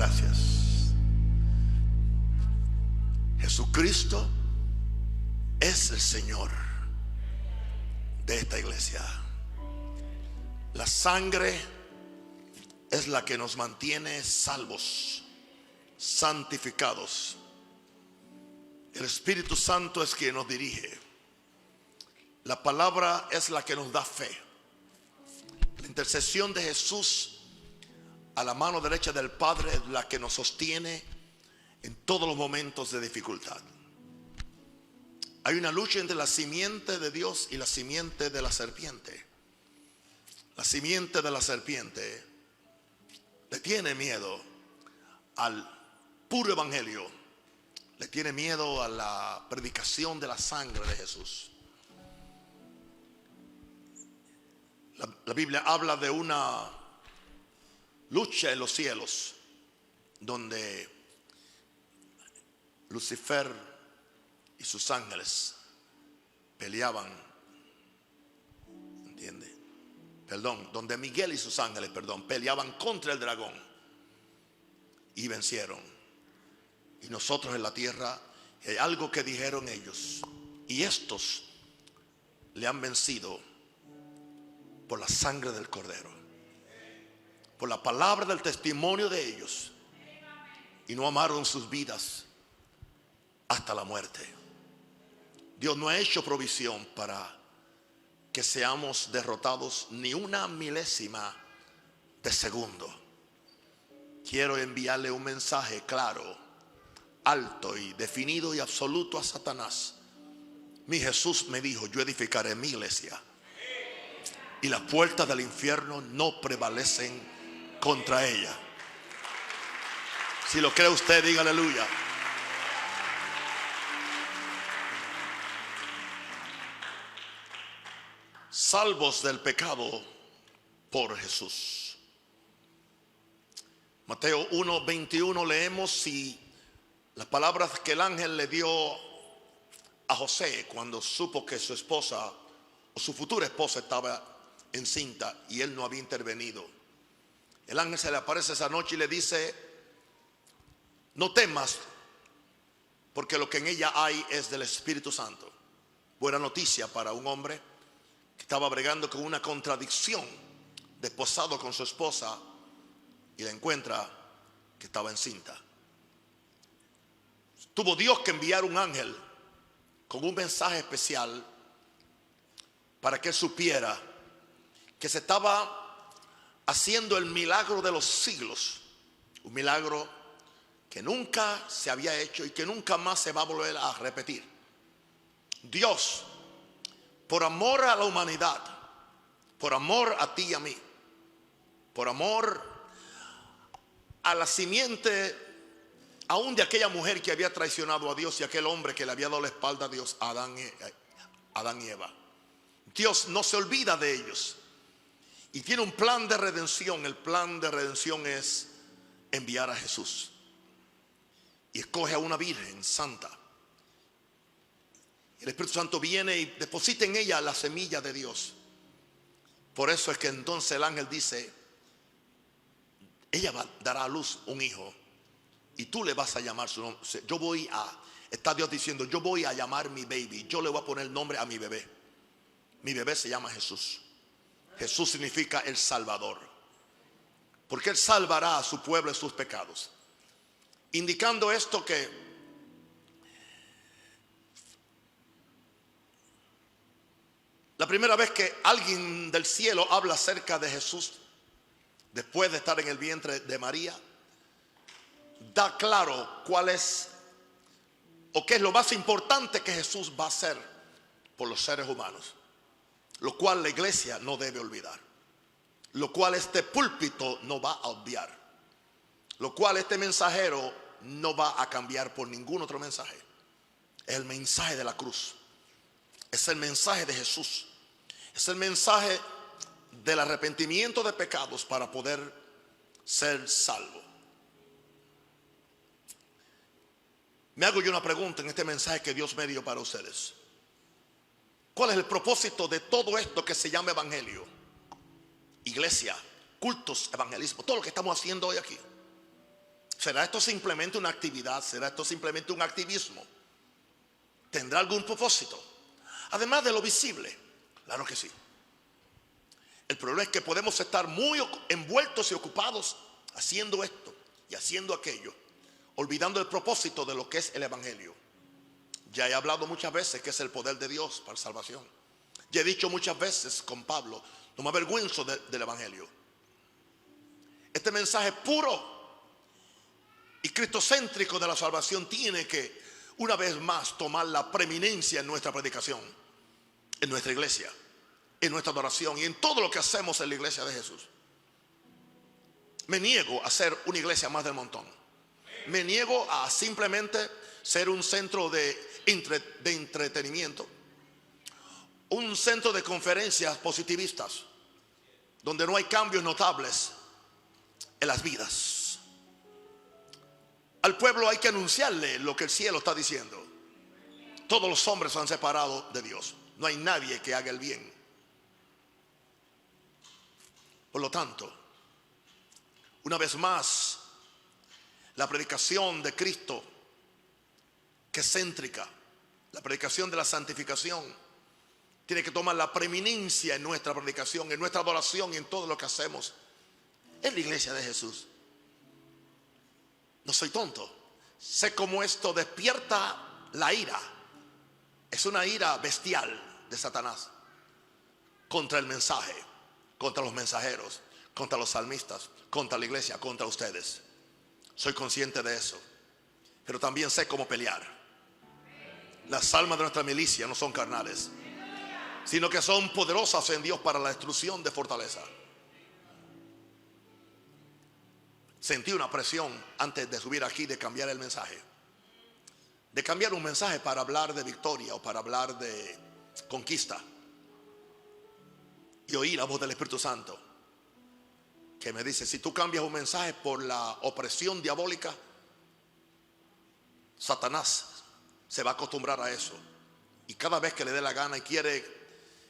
gracias. Jesucristo es el Señor de esta iglesia. La sangre es la que nos mantiene salvos, santificados. El Espíritu Santo es quien nos dirige. La palabra es la que nos da fe. La intercesión de Jesús a la mano derecha del Padre es la que nos sostiene en todos los momentos de dificultad. Hay una lucha entre la simiente de Dios y la simiente de la serpiente. La simiente de la serpiente le tiene miedo al puro evangelio, le tiene miedo a la predicación de la sangre de Jesús. La Biblia habla de una lucha en los cielos donde Lucifer y sus ángeles peleaban, ¿entiende? Donde Miguel y sus ángeles, peleaban contra el dragón y vencieron. Y nosotros en la tierra, hay algo que dijeron ellos, y estos le han vencido por la sangre del Cordero, por la palabra del testimonio de ellos, y no amaron sus vidas hasta la muerte. Dios no ha hecho provisión para que seamos derrotados ni una milésima de segundo. Quiero enviarle un mensaje claro, alto y definido y absoluto a Satanás. Mi Jesús me dijo: yo edificaré mi iglesia y las puertas del infierno no prevalecen contra ella. Si lo cree usted, diga aleluya. Salvos del pecado por Jesús. Mateo 1:21 leemos, y las palabras que el ángel le dio a José cuando supo que su esposa o su futura esposa estaba encinta y él no había intervenido. El ángel se le aparece esa noche y le dice: no temas, porque lo que en ella hay es del Espíritu Santo. Buena noticia para un hombre que estaba bregando con una contradicción, desposado con su esposa, y la encuentra que estaba encinta. Tuvo Dios que enviar un ángel con un mensaje especial para que él supiera que se estaba haciendo el milagro de los siglos, un milagro que nunca se había hecho y que nunca más se va a volver a repetir. Dios, por amor a la humanidad, por amor a ti y a mí, por amor a la simiente aún de aquella mujer que había traicionado a Dios y aquel hombre que le había dado la espalda a Dios, Adán y Eva, Dios no se olvida de ellos y tiene un plan de redención. El plan de redención es enviar a Jesús, y escoge a una virgen santa. El Espíritu Santo viene y deposita en ella la semilla de Dios. Por eso es que entonces el ángel dice: ella dará a luz un hijo y tú le vas a llamar su nombre. Está Dios diciendo: yo voy a llamar mi baby, yo le voy a poner nombre a mi bebé. Mi bebé se llama Jesús. Jesús significa el Salvador, porque Él salvará a su pueblo de sus pecados. Indicando esto, que la primera vez que alguien del cielo habla acerca de Jesús después de estar en el vientre de María, da claro cuál es o qué es lo más importante que Jesús va a hacer por los seres humanos, lo cual la iglesia no debe olvidar, lo cual este púlpito no va a obviar, lo cual este mensajero no va a cambiar por ningún otro mensaje. Es el mensaje de la cruz, es el mensaje de Jesús, es el mensaje del arrepentimiento de pecados para poder ser salvo. Me hago yo una pregunta en este mensaje que Dios me dio para ustedes: ¿cuál es el propósito de todo esto que se llama evangelio? Iglesia, cultos, evangelismo, todo lo que estamos haciendo hoy aquí. ¿Será esto simplemente una actividad? ¿Será esto simplemente un activismo? ¿Tendrá algún propósito? Además de lo visible. Claro que sí. El problema es que podemos estar muy envueltos y ocupados haciendo esto y haciendo aquello, olvidando el propósito de lo que es el evangelio. Ya he hablado muchas veces que es el poder de Dios para salvación. Ya he dicho muchas veces con Pablo, no me avergüenzo del evangelio. Este mensaje puro y cristocéntrico de la salvación tiene que una vez más tomar la preeminencia en nuestra predicación, en nuestra iglesia, en nuestra adoración y en todo lo que hacemos en la iglesia de Jesús. Me niego a ser una iglesia más del montón. Me niego a simplemente ser un centro de entretenimiento, un centro de conferencias positivistas donde no hay cambios notables en las vidas. Al pueblo hay que anunciarle lo que el cielo está diciendo. Todos los hombres se han separado de Dios. No hay nadie que haga el bien. Por lo tanto, una vez más, la predicación de Cristo, que es céntrica, la predicación de la santificación, tiene que tomar la preeminencia en nuestra predicación, en nuestra adoración y en todo lo que hacemos en la iglesia de Jesús. No soy tonto. Sé cómo esto despierta la ira. Es una ira bestial de Satanás contra el mensaje, contra los mensajeros, contra los salmistas, contra la iglesia, contra ustedes. Soy consciente de eso. Pero también sé cómo pelear. Las almas de nuestra milicia no son carnales, sino que son poderosas en Dios para la destrucción de fortaleza. Sentí una presión antes de subir aquí de cambiar el mensaje, de cambiar un mensaje para hablar de victoria o para hablar de conquista, y oí la voz del Espíritu Santo que me dice: si tú cambias un mensaje por la opresión diabólica, Satanás se va a acostumbrar a eso, y cada vez que le dé la gana y quiere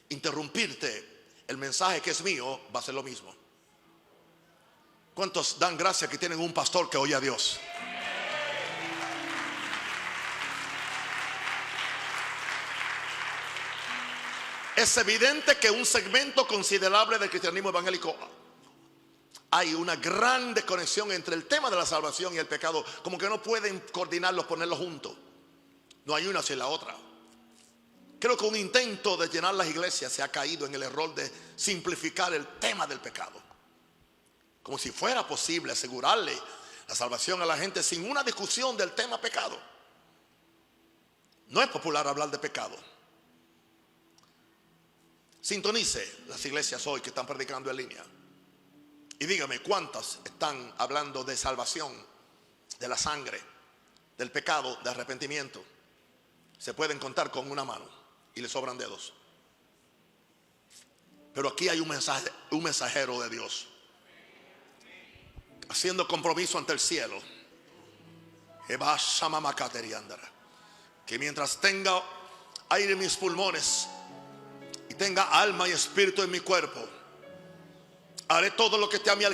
interrumpirte el mensaje que es mío, va a ser lo mismo. ¿Cuántos dan gracias que tienen un pastor que oye a Dios? Es evidente que un segmento considerable del cristianismo evangélico hay una gran desconexión entre el tema de la salvación y el pecado, como que no pueden coordinarlos, ponerlos juntos. No hay una sin la otra. Creo que un intento de llenar las iglesias se ha caído en el error de simplificar el tema del pecado, como si fuera posible asegurarle la salvación a la gente sin una discusión del tema pecado. No es popular hablar de pecado. Sintonice las iglesias hoy que están predicando en línea y dígame cuántas están hablando de salvación, de la sangre, del pecado, de arrepentimiento. Se pueden contar con una mano y le sobran dedos. Pero aquí hay un mensajero de Dios haciendo compromiso ante el cielo, que mientras tenga aire en mis pulmones y tenga alma y espíritu en mi cuerpo, haré todo lo que esté a mi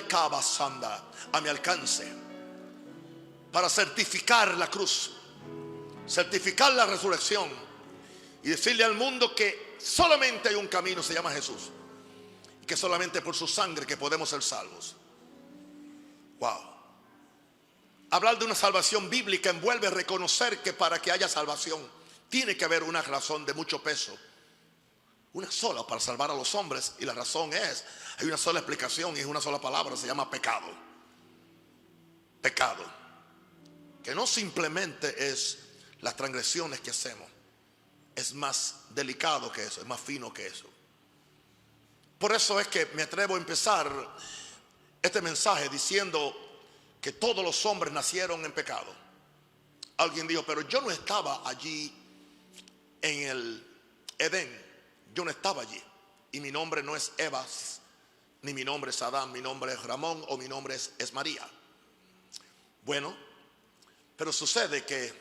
alcance para certificar la cruz, certificar la resurrección y decirle al mundo que solamente hay un camino, se llama Jesús, y que solamente por su sangre que podemos ser salvos. Wow. Hablar de una salvación bíblica envuelve reconocer que para que haya salvación tiene que haber una razón de mucho peso, una sola para salvar a los hombres, y la razón es, hay una sola explicación y es una sola palabra, se llama pecado. Pecado, que no simplemente es las transgresiones que hacemos, es más delicado que eso, es más fino que eso. Por eso es que me atrevo a empezar este mensaje diciendo que todos los hombres nacieron en pecado. Alguien dijo: pero yo no estaba allí en el Edén. Yo no estaba allí. Y mi nombre no es Eva, ni mi nombre es Adán, mi nombre es Ramón o mi nombre es María. Bueno, pero sucede que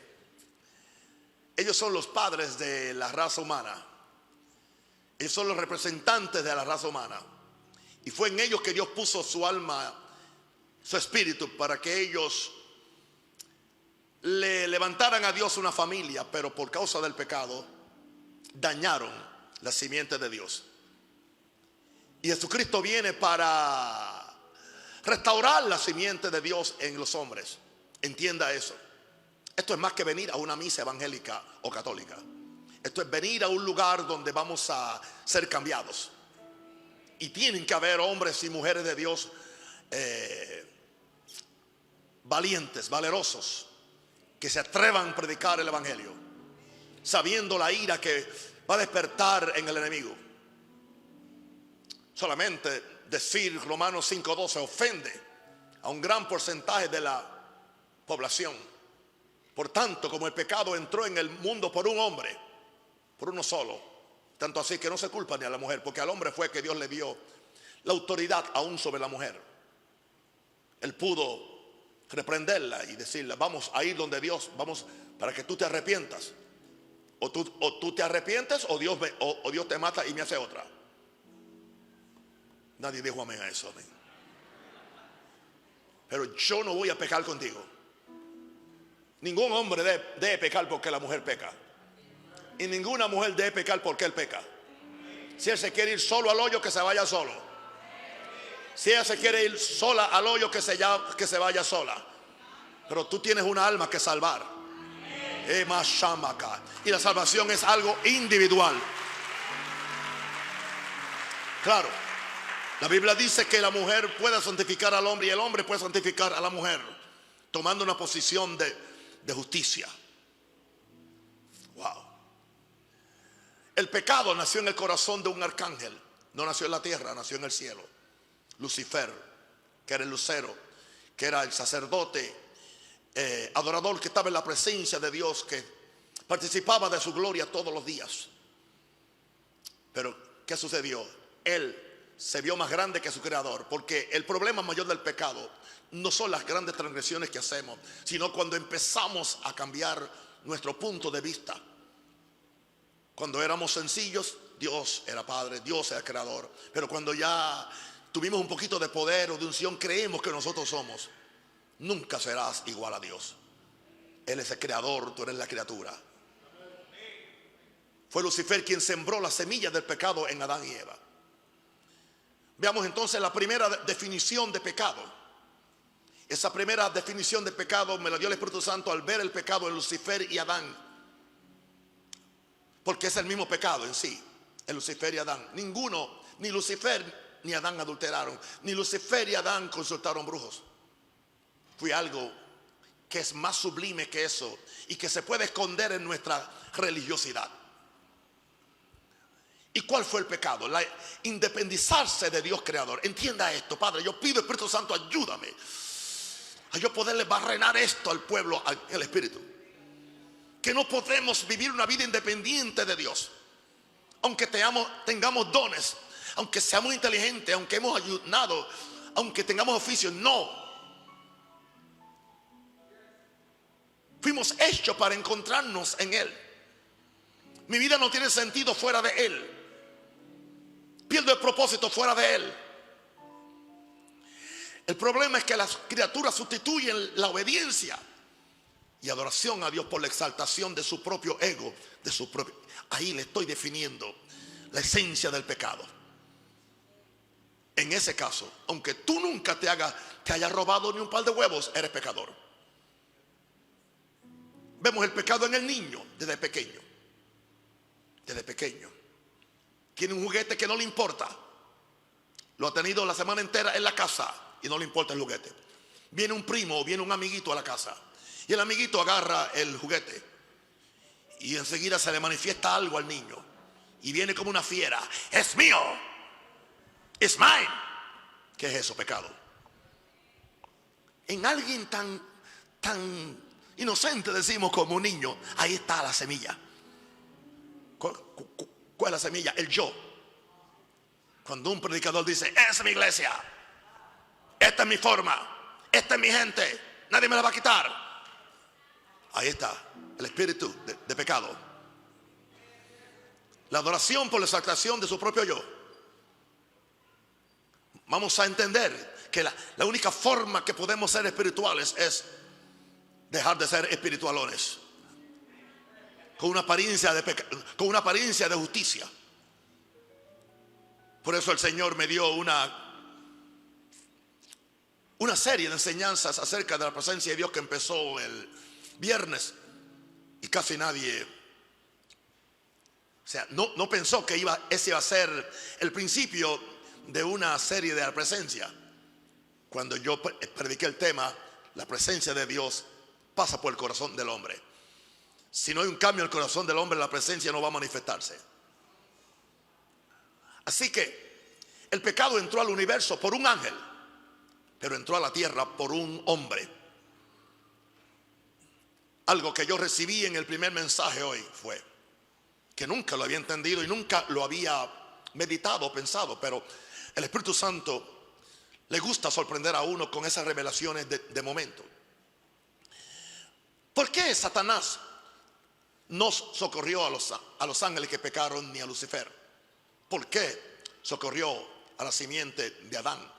ellos son los padres de la raza humana. Ellos son los representantes de la raza humana. Y fue en ellos que Dios puso su alma, su espíritu, para que ellos le levantaran a Dios una familia, pero por causa del pecado dañaron la simiente de Dios. Y Jesucristo viene para restaurar la simiente de Dios en los hombres. Entienda eso. Esto es más que venir a una misa evangélica o católica. Esto es venir a un lugar donde vamos a ser cambiados. Y tienen que haber hombres y mujeres de Dios valientes, valerosos, que se atrevan a predicar el evangelio, sabiendo la ira que va a despertar en el enemigo. Solamente decir Romanos 5:12 ofende a un gran porcentaje de la población. Por tanto, como el pecado entró en el mundo por un hombre, por uno solo, tanto así que no se culpa ni a la mujer, porque al hombre fue que Dios le dio la autoridad aún sobre la mujer. Él pudo reprenderla y decirle: vamos a ir donde Dios, vamos para que tú te arrepientas. O tú te arrepientes o Dios te mata y me hace otra. Nadie dijo amén a eso. Amén. Pero yo no voy a pecar contigo. Ningún hombre debe pecar porque la mujer peca. Y ninguna mujer debe pecar porque él peca. Si él se quiere ir solo al hoyo, que se vaya solo. Si ella se quiere ir sola al hoyo, que se vaya sola. Pero tú tienes una alma que salvar. Y la salvación es algo individual. Claro, la Biblia dice que la mujer puede santificar al hombre y el hombre puede santificar a la mujer, tomando una posición de justicia. Wow. El pecado nació en el corazón de un arcángel. No nació en la tierra, nació en el cielo. Lucifer, que era el lucero, que era el sacerdote adorador, que estaba en la presencia de Dios, que participaba de su gloria todos los días. Pero ¿qué sucedió? Él se vio más grande que su creador, porque el problema mayor del pecado no son las grandes transgresiones que hacemos, sino cuando empezamos a cambiar nuestro punto de vista. Cuando éramos sencillos, Dios era Padre, Dios era Creador. Pero cuando ya tuvimos un poquito de poder o de unción, creemos que nosotros somos. Nunca serás igual a Dios. Él es el creador, tú eres la criatura. Fue Lucifer quien sembró la semilla del pecado en Adán y Eva. Veamos entonces la primera definición de pecado. Esa primera definición de pecado me la dio el Espíritu Santo al ver el pecado en Lucifer y Adán. Porque es el mismo pecado en sí, en Lucifer y Adán. Ninguno, ni Lucifer ni Adán adulteraron, ni Lucifer y Adán consultaron brujos. Fue algo que es más sublime que eso y que se puede esconder en nuestra religiosidad. ¿Y cuál fue el pecado? La independizarse de Dios creador. Entienda esto, Padre. Yo pido, Espíritu Santo, ayúdame a yo poderle barrenar esto al pueblo, al Espíritu. Que no podemos vivir una vida independiente de Dios. Aunque tengamos dones, aunque seamos inteligentes, aunque hemos ayunado, aunque tengamos oficios, no. Fuimos hechos para encontrarnos en Él. Mi vida no tiene sentido fuera de Él. Pierdo el propósito fuera de Él. El problema es que las criaturas sustituyen la obediencia y adoración a Dios por la exaltación de su propio ego, ahí le estoy definiendo la esencia del pecado. En ese caso, aunque tú nunca te hayas robado ni un par de huevos, eres pecador. Vemos el pecado en el niño desde pequeño. Desde pequeño. Tiene un juguete que no le importa. Lo ha tenido la semana entera en la casa y no le importa el juguete. Viene un primo o viene un amiguito a la casa y el amiguito agarra el juguete y enseguida se le manifiesta algo al niño y viene como una fiera. Es mío. It's mine. ¿Qué es eso? Pecado. En alguien tan inocente, decimos, como un niño, ahí está la semilla. ¿Cuál es la semilla? El yo. Cuando un predicador dice: esa es mi iglesia, esta es mi forma, esta es mi gente, nadie me la va a quitar. Ahí está el espíritu de pecado. La adoración por la exaltación de su propio yo. Vamos a entender que la única forma que podemos ser espirituales es dejar de ser espiritualones, con una apariencia con una apariencia de justicia. Por eso el Señor me dio una serie de enseñanzas acerca de la presencia de Dios que empezó el viernes, y casi nadie, o sea, no pensó que ese iba a ser el principio de una serie de la presencia. Cuando yo prediqué el tema, la presencia de Dios pasa por el corazón del hombre. Si no hay un cambio en el corazón del hombre, la presencia no va a manifestarse. Así que el pecado entró al universo por un ángel, pero entró a la tierra por un hombre. Algo que yo recibí en el primer mensaje hoy fue que nunca lo había entendido y nunca lo había meditado o pensado, pero el Espíritu Santo le gusta sorprender a uno con esas revelaciones de momento. ¿Por qué Satanás no socorrió a los ángeles que pecaron, ni a Lucifer? ¿Por qué socorrió a la simiente de Adán?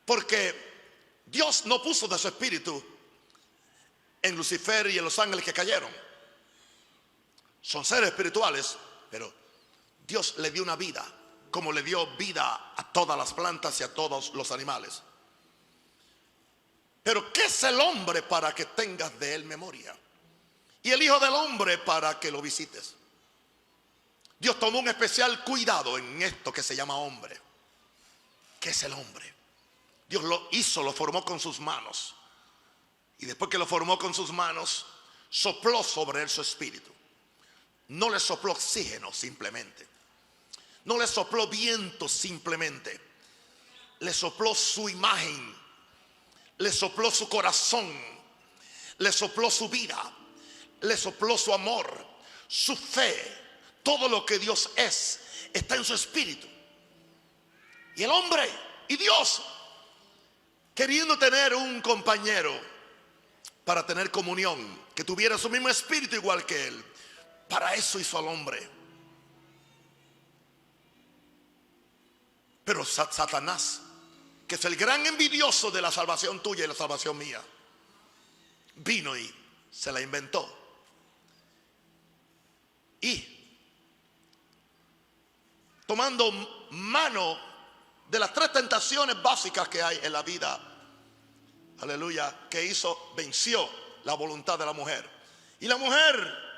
Porque Dios no puso de su espíritu en Lucifer y en los ángeles que cayeron. Son seres espirituales, pero Dios le dio una vida, como le dio vida a todas las plantas y a todos los animales. Pero ¿qué es el hombre para que tengas de él memoria? Y el Hijo del Hombre para que lo visites. Dios tomó un especial cuidado en esto que se llama hombre. ¿Qué es el hombre? Dios lo hizo, lo formó con sus manos. Y después que lo formó con sus manos, sopló sobre él su espíritu. No le sopló oxígeno simplemente. No le sopló viento simplemente. Le sopló su imagen. Le sopló su corazón. Le sopló su vida. Le sopló su amor, su fe. Todo lo que Dios es está en su espíritu. Y el hombre y Dios, queriendo tener un compañero para tener comunión, que tuviera su mismo espíritu igual que él, para eso hizo al hombre. Pero Satanás, que es el gran envidioso de la salvación tuya y la salvación mía, vino y se la inventó. Y tomando mano de las tres tentaciones básicas que hay en la vida, aleluya, que hizo, venció la voluntad de la mujer. Y la mujer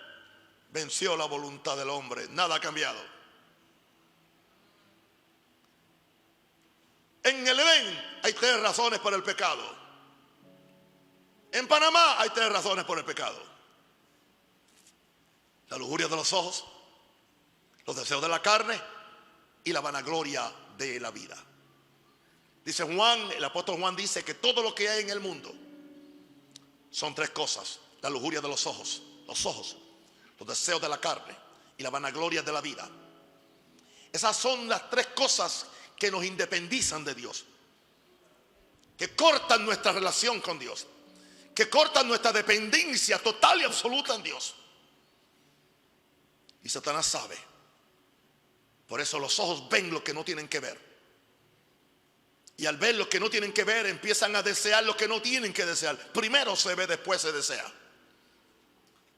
venció la voluntad del hombre. Nada ha cambiado. En el Edén hay tres razones por el pecado. En Panamá hay tres razones por el pecado: la lujuria de los ojos, los deseos de la carne y la vanagloria de la vida. Dice Juan, el apóstol Juan dice que todo lo que hay en el mundo son tres cosas: la lujuria de los ojos, los deseos de la carne y la vanagloria de la vida. Esas son las tres cosas que nos independizan de Dios, que cortan nuestra relación con Dios, que cortan nuestra dependencia total y absoluta en Dios. Y Satanás sabe. Por eso los ojos ven lo que no tienen que ver. Y al ver lo que no tienen que ver, empiezan a desear lo que no tienen que desear. Primero se ve, después se desea.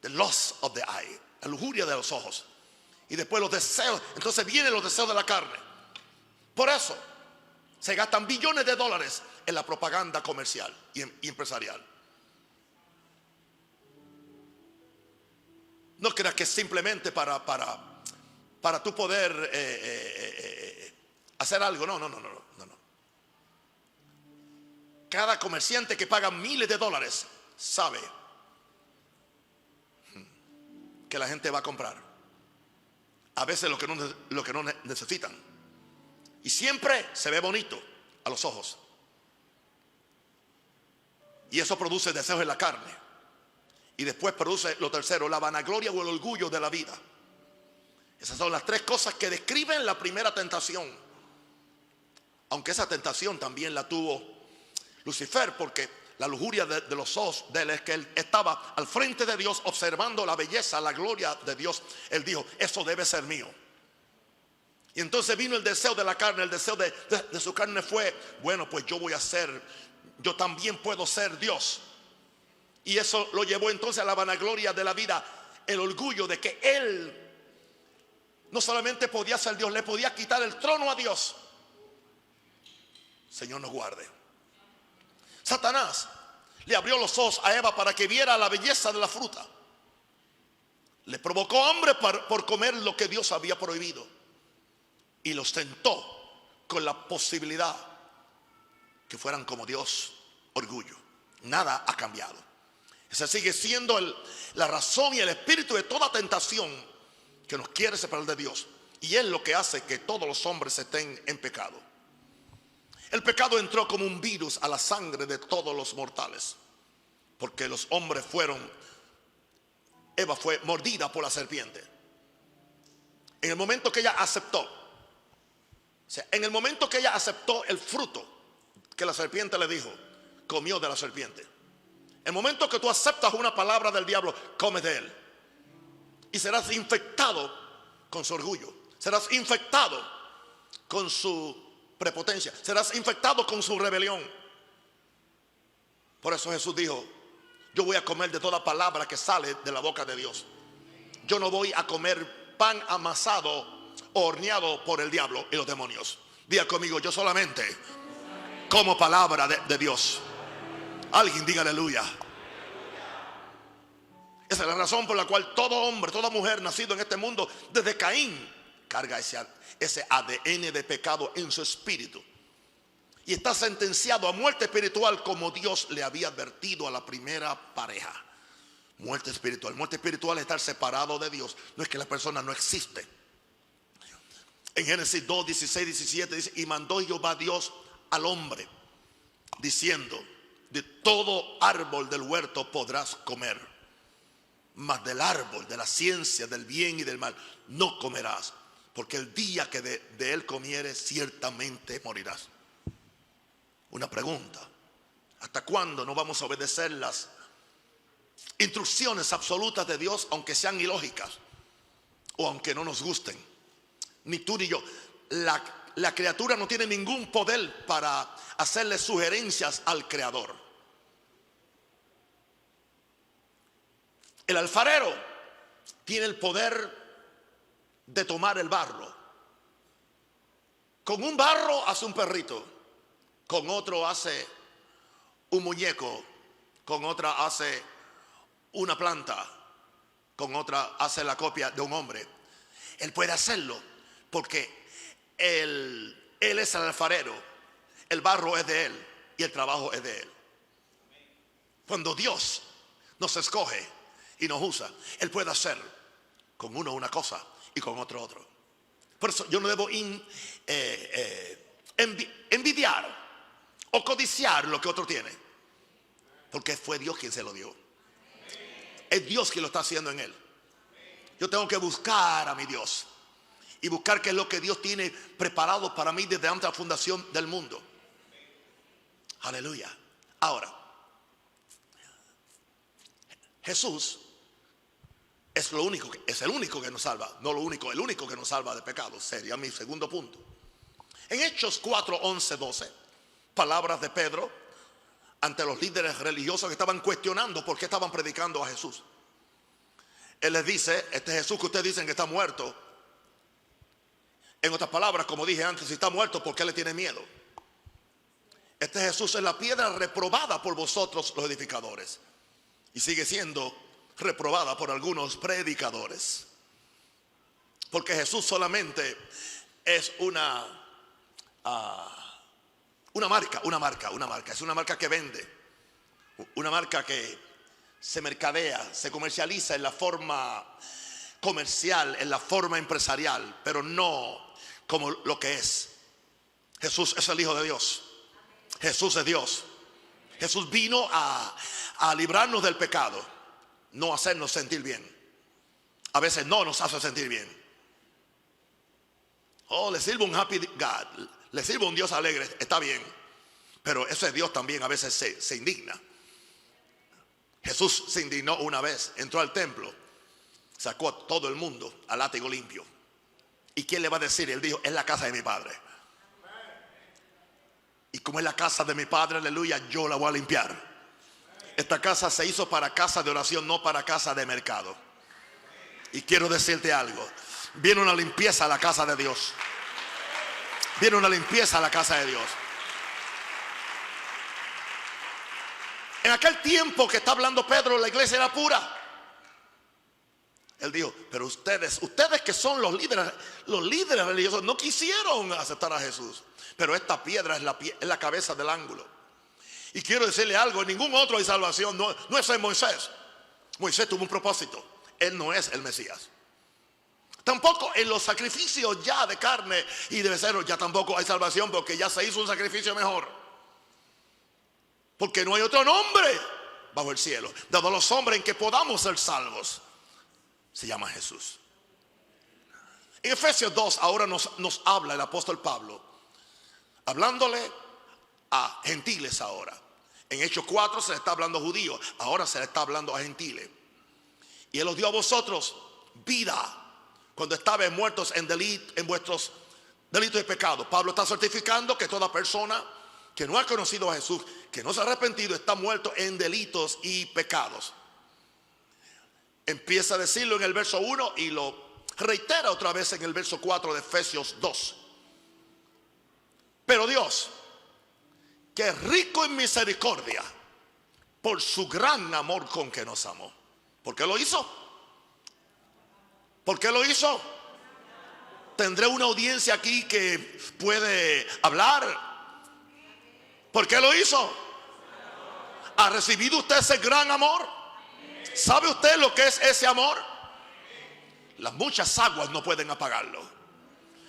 The lust of the eye, la lujuria de los ojos. Y después los deseos. Entonces vienen los deseos de la carne. Por eso se gastan billones de dólares en la propaganda comercial y empresarial. No creas que es simplemente para tú poder hacer algo. No. Cada comerciante que paga miles de dólares sabe que la gente va a comprar a veces lo que no necesitan. Y siempre se ve bonito a los ojos. Y eso produce deseos en la carne. Y después produce lo tercero, la vanagloria o el orgullo de la vida. Esas son las tres cosas que describen la primera tentación. Aunque esa tentación también la tuvo Lucifer, porque la lujuria de los ojos de él es que él estaba al frente de Dios observando la belleza, la gloria de Dios. Él dijo, eso debe ser mío. Y entonces vino el deseo de la carne. El deseo de su carne fue, bueno, pues yo voy a ser, yo también puedo ser Dios. Y eso lo llevó entonces a la vanagloria de la vida, el orgullo de que él no solamente podía ser Dios, le podía quitar el trono a Dios. Señor nos guarde. Satanás le abrió los ojos a Eva para que viera la belleza de la fruta. Le provocó hambre por comer lo que Dios había prohibido. Y los tentó con la posibilidad que fueran como Dios. Orgullo. Nada ha cambiado. Ese sigue siendo la razón y el espíritu de toda tentación que nos quiere separar de Dios. Y es lo que hace que todos los hombres estén en pecado. El pecado entró como un virus a la sangre de todos los mortales. Porque los hombres Eva fue mordida por la serpiente. En el momento que ella aceptó, en el momento que ella aceptó el fruto que la serpiente le dijo, comió de la serpiente. El momento que tú aceptas una palabra del diablo, comes de él. Y serás infectado con su orgullo. Serás infectado con su prepotencia. Serás infectado con su rebelión. Por eso Jesús dijo: yo voy a comer de toda palabra que sale de la boca de Dios. Yo no voy a comer pan amasado o horneado por el diablo y los demonios. Diga conmigo: yo solamente como palabra de Dios. Alguien diga aleluya. Esa es la razón por la cual todo hombre, toda mujer nacido en este mundo desde Caín carga ese ADN de pecado en su espíritu. Y está sentenciado a muerte espiritual, como Dios le había advertido a la primera pareja. Muerte espiritual. Muerte espiritual es estar separado de Dios. No es que la persona no existe. En Génesis 2, 16, 17 dice: y mandó Jehová Dios al hombre, diciendo: de todo árbol del huerto podrás comer, mas del árbol de la ciencia del bien y del mal no comerás, porque el día que de él comieres ciertamente morirás. Una pregunta: ¿hasta cuándo no vamos a obedecer las instrucciones absolutas de Dios, aunque sean ilógicas o aunque no nos gusten? Ni tú ni yo. La criatura no tiene ningún poder para hacerle sugerencias al Creador. El alfarero tiene el poder de tomar el barro. Con un barro hace un perrito, con otro hace un muñeco, con otra hace una planta, con otra hace la copia de un hombre. Él puede hacerlo porque él es el alfarero, el barro es de él y el trabajo es de él. Cuando Dios nos escoge y nos usa, Él puede hacer con uno una cosa y con otro otro. Por eso yo no debo envidiar o codiciar lo que otro tiene, porque fue Dios quien se lo dio. Es Dios quien lo está haciendo en él. Yo tengo que buscar a mi Dios y buscar qué es lo que Dios tiene preparado para mí desde antes de la fundación del mundo. Aleluya. Ahora, Jesús es el único que nos salva. No lo único, el único que nos salva de pecado. Sería mi segundo punto. En Hechos 4, 11, 12, palabras de Pedro ante los líderes religiosos que estaban cuestionando por qué estaban predicando a Jesús. Él les dice: este Jesús que ustedes dicen que está muerto, en otras palabras, como dije antes, si está muerto, ¿por qué le tiene miedo? Este Jesús es la piedra reprobada por vosotros los edificadores, y sigue siendo reprobada por algunos predicadores, porque Jesús solamente es una marca, es una marca que vende, una marca que se mercadea, se comercializa en la forma comercial, en la forma empresarial, pero no como lo que es. Jesús es el Hijo de Dios. Jesús es Dios. Jesús vino a librarnos del pecado, no a hacernos sentir bien. A veces no nos hace sentir bien. Oh, le sirvo un happy God, le sirvo un Dios alegre, está bien, pero ese Dios también a veces se indigna. Jesús se indignó una vez, entró al templo, sacó a todo el mundo a látigo limpio. ¿Y quién le va a decir? Él dijo: es la casa de mi padre, y como es la casa de mi padre, aleluya, yo la voy a limpiar. Esta casa se hizo para casa de oración, no para casa de mercado. Y quiero decirte algo. Viene una limpieza a la casa de Dios. Viene una limpieza a la casa de Dios. En aquel tiempo que está hablando Pedro, la iglesia era pura. Él dijo, pero ustedes que son los líderes religiosos, no quisieron aceptar a Jesús. Pero esta piedra es la cabeza del ángulo. Y quiero decirle algo, en ningún otro hay salvación, no es en Moisés. Moisés tuvo un propósito, él no es el Mesías. Tampoco en los sacrificios ya de carne y de becerros, ya tampoco hay salvación, porque ya se hizo un sacrificio mejor. Porque no hay otro nombre bajo el cielo dado a los hombres en que podamos ser salvos. Se llama Jesús. En Efesios 2 ahora nos habla el apóstol Pablo, hablándole a gentiles ahora. En Hechos 4 se le está hablando a judíos, ahora se le está hablando a gentiles. Y él os dio a vosotros vida cuando estabais muertos en vuestros delitos y pecados. Pablo está certificando que toda persona que no ha conocido a Jesús, que no se ha arrepentido, está muerto en delitos y pecados. Empieza a decirlo en el verso 1 y lo reitera otra vez en el verso 4 de Efesios 2. Pero Dios, que es rico en misericordia, por su gran amor con que nos amó. ¿Por qué lo hizo? ¿Por qué lo hizo? Tendré una audiencia aquí que puede hablar. ¿Por qué lo hizo? ¿Ha recibido usted ese gran amor? ¿Sabe usted lo que es ese amor? Las muchas aguas no pueden apagarlo.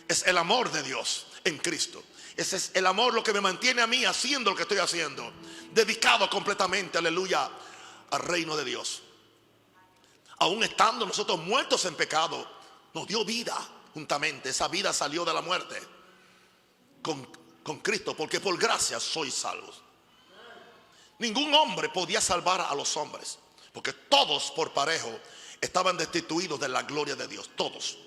Es el amor de Dios en Cristo. Ese es el amor lo que me mantiene a mí haciendo lo que estoy haciendo, dedicado completamente, aleluya, al reino de Dios. Aún estando nosotros muertos en pecado, nos dio vida juntamente. Esa vida salió de la muerte con Cristo, porque por gracia sois salvos. Ningún hombre podía salvar a los hombres, porque todos por parejo estaban destituidos de la gloria de Dios. Todos.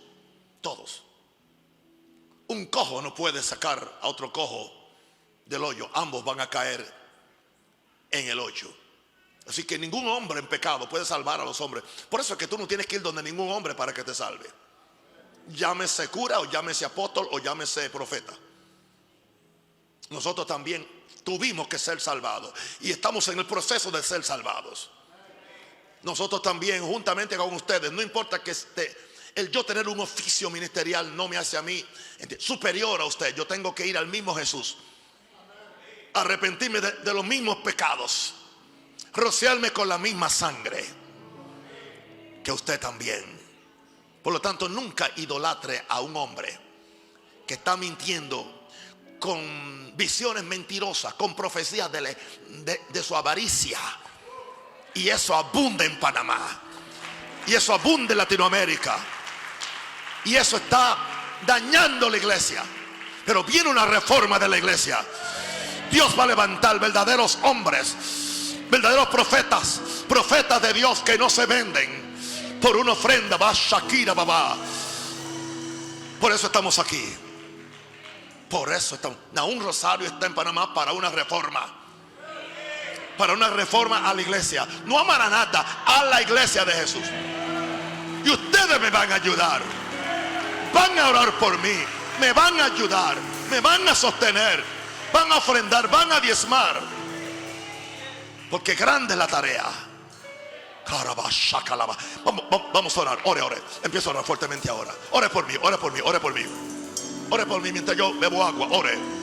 Un cojo no puede sacar a otro cojo del hoyo. Ambos van a caer en el hoyo. Así que ningún hombre en pecado puede salvar a los hombres. Por eso es que tú no tienes que ir donde ningún hombre para que te salve. Llámese cura, o llámese apóstol, o llámese profeta. Nosotros también tuvimos que ser salvados y estamos en el proceso de ser salvados. Nosotros también, juntamente con ustedes, no importa que el yo tener un oficio ministerial no me hace a mí superior a usted. Yo tengo que ir al mismo Jesús, arrepentirme de los mismos pecados, rociarme con la misma sangre que usted también. Por lo tanto, nunca idolatre a un hombre que está mintiendo con visiones mentirosas, con profecías de su avaricia. Y eso abunda en Panamá, y eso abunda en Latinoamérica, y eso está dañando la iglesia. Pero viene una reforma de la iglesia. Dios va a levantar verdaderos hombres, verdaderos profetas de Dios que no se venden por una ofrenda. Va Shakira babá. Por eso estamos aquí. Por eso estamos. Un Rosario está en Panamá para una reforma. Para una reforma a la iglesia. No a Maranata, a la iglesia de Jesús. Y ustedes me van a ayudar. Van a orar por mí. Me van a ayudar. Me van a sostener. Van a ofrendar. Van a diezmar. Porque grande es la tarea. Vamos a orar. Ore. Empiezo a orar fuertemente ahora. Ore por mí. Ore por mí mientras yo bebo agua. Ore.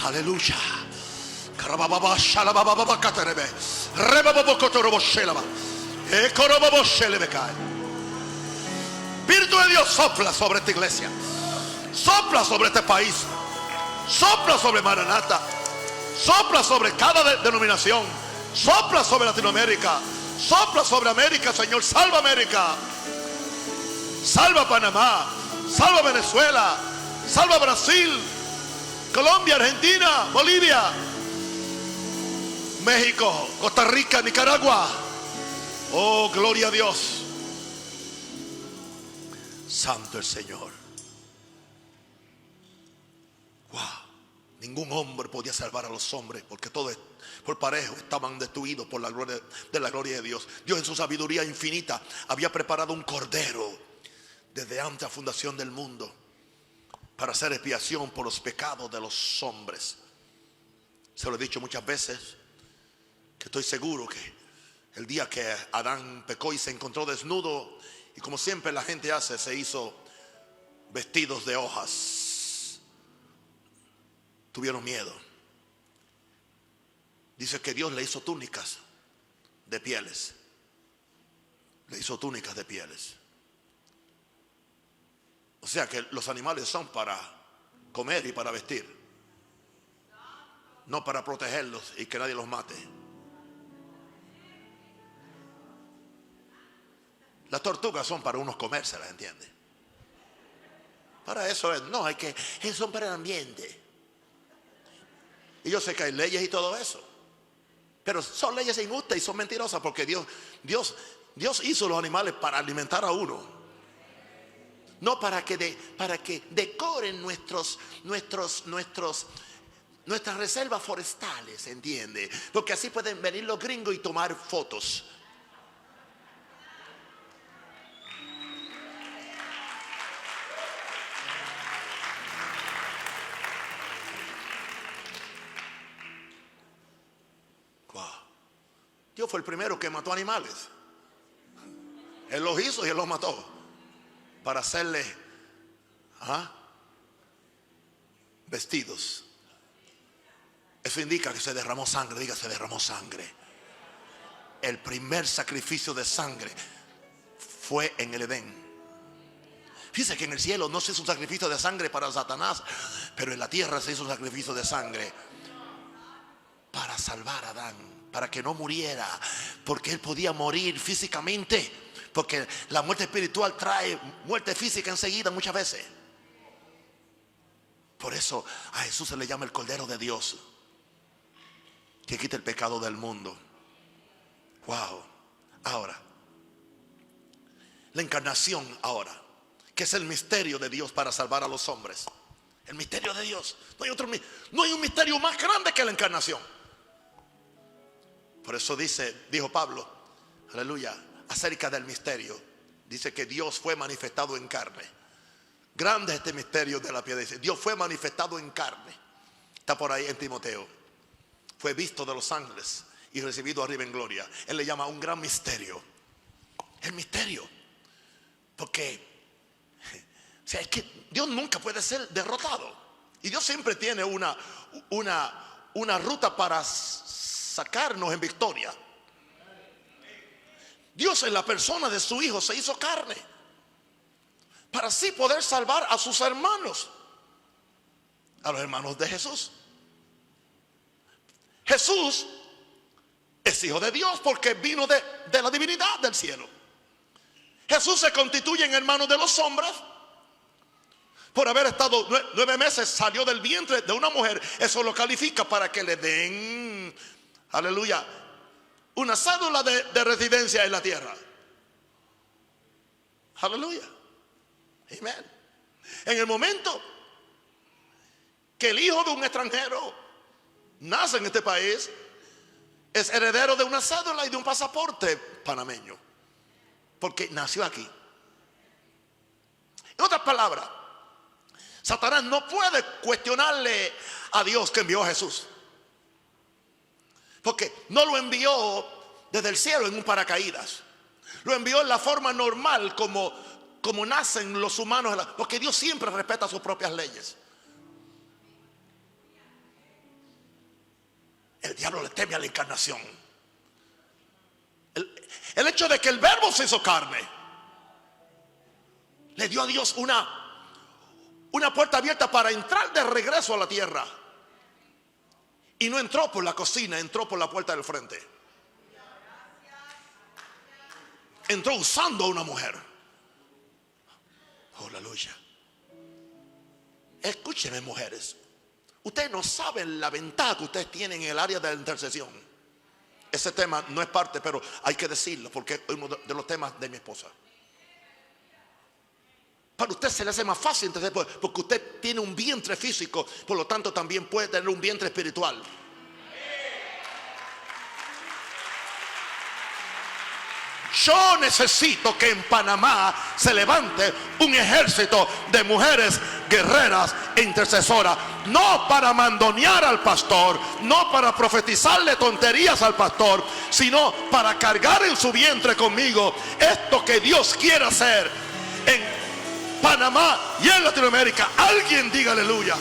Aleluya. Espíritu de Dios, sopla sobre esta iglesia. Sopla sobre este país. Sopla sobre Maranata. Sopla sobre cada denominación. Sopla sobre Latinoamérica. Sopla sobre América, Señor. Salva América. Salva Panamá. Salva Venezuela. Salva Brasil. Colombia, Argentina, Bolivia, México, Costa Rica, Nicaragua. Oh, gloria a Dios. Santo el Señor. Wow. Ningún hombre podía salvar a los hombres, porque todos por parejo estaban destruidos por la gloria de Dios. Dios en su sabiduría infinita había preparado un cordero desde antes de la fundación del mundo para hacer expiación por los pecados de los hombres. Se lo he dicho muchas veces, que estoy seguro que el día que Adán pecó y se encontró desnudo, y como siempre la gente hace, se hizo vestidos de hojas, tuvieron miedo. Dice que Dios le hizo túnicas de pieles. Le hizo túnicas de pieles. O sea que los animales son para comer y para vestir, no para protegerlos y que nadie los mate. Las tortugas son para unos comérselas, ¿entiende? Para eso es, no, son para el ambiente. Y yo sé que hay leyes y todo eso, pero son leyes injustas y son mentirosas, porque Dios hizo los animales para alimentar a uno, no para que decoren nuestras reservas forestales, ¿entiende? Porque así pueden venir los gringos y tomar fotos. Dios fue el primero que mató animales. Él los hizo y Él los mató para hacerle vestidos. Eso indica que se derramó sangre. Diga, se derramó sangre. El primer sacrificio de sangre fue en el Edén. Fíjese que en el cielo no se hizo un sacrificio de sangre para Satanás, pero en la tierra se hizo un sacrificio de sangre para salvar a Adán, para que no muriera, porque él podía morir físicamente, porque la muerte espiritual trae muerte física enseguida muchas veces. Por eso a Jesús se le llama el Cordero de Dios, que quita el pecado del mundo. Wow. Ahora, la encarnación ahora, que es el misterio de Dios para salvar a los hombres. El misterio de Dios. No hay un misterio más grande que la encarnación. Por eso dijo Pablo, aleluya, acerca del misterio. Dice que Dios fue manifestado en carne. Grande es este misterio de la piedad. Dice, Dios fue manifestado en carne. Está por ahí en Timoteo. Fue visto de los ángeles y recibido arriba en gloria. Él le llama un gran misterio. El misterio. Porque es que Dios nunca puede ser derrotado. Y Dios siempre tiene una ruta para sacarnos en victoria. Dios en la persona de su Hijo se hizo carne para así poder salvar a sus hermanos, a los hermanos de Jesús. Jesús es hijo de Dios porque vino de la divinidad del cielo. Jesús se constituye en hermano de los hombres por haber estado 9 meses, salió del vientre de una mujer. Eso lo califica para que le den, aleluya, una cédula de residencia en la tierra. Aleluya. Amén. En el momento que el hijo de un extranjero nace en este país, es heredero de una cédula y de un pasaporte panameño, porque nació aquí. En otras palabras, Satanás no puede cuestionarle a Dios que envió a Jesús, porque no lo envió desde el cielo en un paracaídas. Lo envió en la forma normal como nacen los humanos, porque Dios siempre respeta sus propias leyes. El diablo le teme a la encarnación. El hecho de que el verbo se hizo carne le dio a Dios una puerta abierta para entrar de regreso a la tierra. Y no entró por la cocina, entró por la puerta del frente. Entró usando a una mujer. Oh, aleluya. Escúchenme, mujeres. Ustedes no saben la ventaja que ustedes tienen en el área de la intercesión. ese tema no es parte, pero hay que decirlo porque es uno de los temas de mi esposa. Para usted se le hace más fácil entender, porque usted tiene un vientre físico, por lo tanto también puede tener un vientre espiritual. Yo necesito que en Panamá se levante un ejército de mujeres guerreras e intercesoras, no para mandonear al pastor, no para profetizarle tonterías al pastor, sino para cargar en su vientre conmigo esto que Dios quiere hacer en Panamá y en Latinoamérica. Alguien diga aleluya.